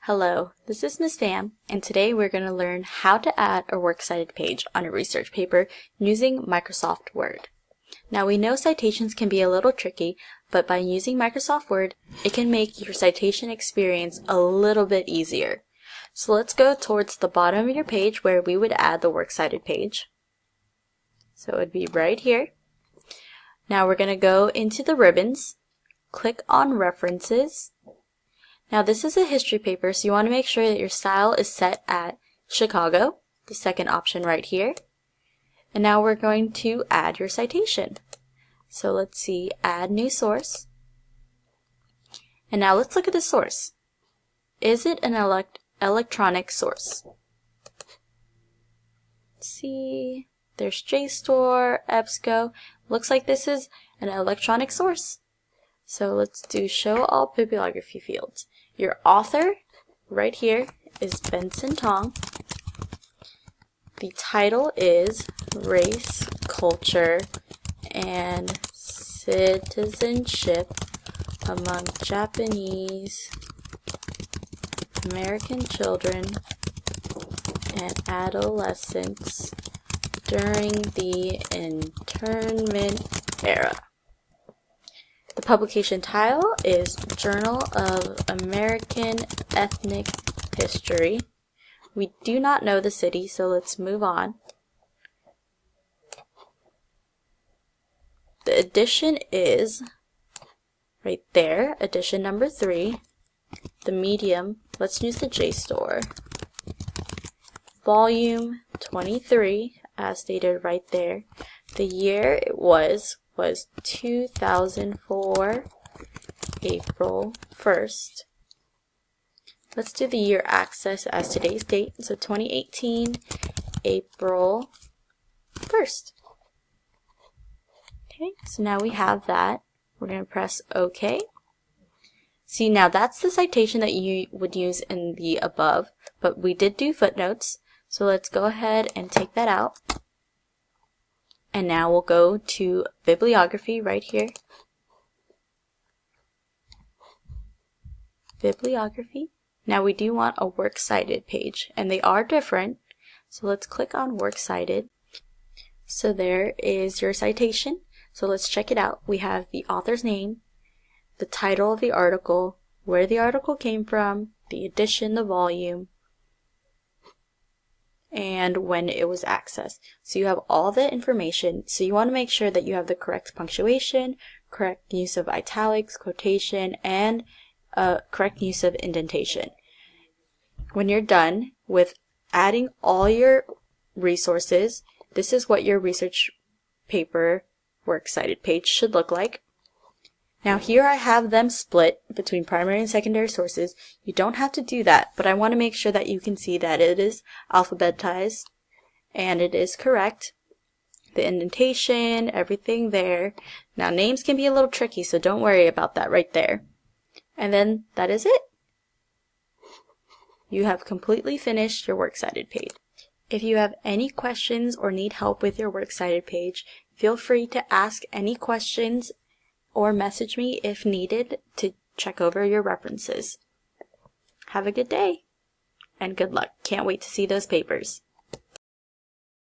Hello, this is Ms. Pham, and today we're going to learn how to add a works cited page on a research paper using Microsoft Word. Now we know citations can be a little tricky, but by using Microsoft Word, it can make your citation experience a little bit easier. So let's go towards the bottom of your page where we would add the works cited page. So it would be right here. Now we're going to go into the ribbons, click on References. Now this is a history paper, so you want to make sure that your style is set at Chicago, the second option right here. And now we're going to add your citation. So let's see, add new source. And now let's look at the source. Is it an electronic source? Let's see, there's JSTOR, EBSCO. Looks like this is an electronic source. So let's do show all bibliography fields. Your author, right here, is Benson Tong. The title is Race, Culture, and Citizenship Among Japanese American Children and Adolescents During the Internment Era. The publication title is Journal of American Ethnic History. We do not know the city, so let's move on. The edition is right there, edition number 3. The medium, let's use the JSTOR. Volume 23, as stated right there. The year it was 2004, April 1st. Let's do the year access as today's date, so 2018, April 1st. Okay, so now we have that. We're going to press OK. See, now that's the citation that you would use in the above, but we did do footnotes, so let's go ahead and take that out. And now we'll go to Bibliography right here. Bibliography. Now we do want a works cited page, and they are different. So let's click on works cited. So there is your citation. So let's check it out. We have the author's name, the title of the article, where the article came from, the edition, the volume, and when it was accessed. So you have all the information. So you want to make sure that you have the correct punctuation, correct use of italics, quotation, and correct use of indentation. When you're done with adding all your resources, this is what your research paper works cited page should look like. Now here I have them split between primary and secondary sources. You don't have to do that, but I want to make sure that you can see that it is alphabetized and it is correct. The indentation, everything there. Now names can be a little tricky, so don't worry about that right there. And then that is it. You have completely finished your works cited page. If you have any questions or need help with your works cited page, feel free to ask any questions or message me if needed to check over your references. Have a good day and good luck. Can't wait to see those papers.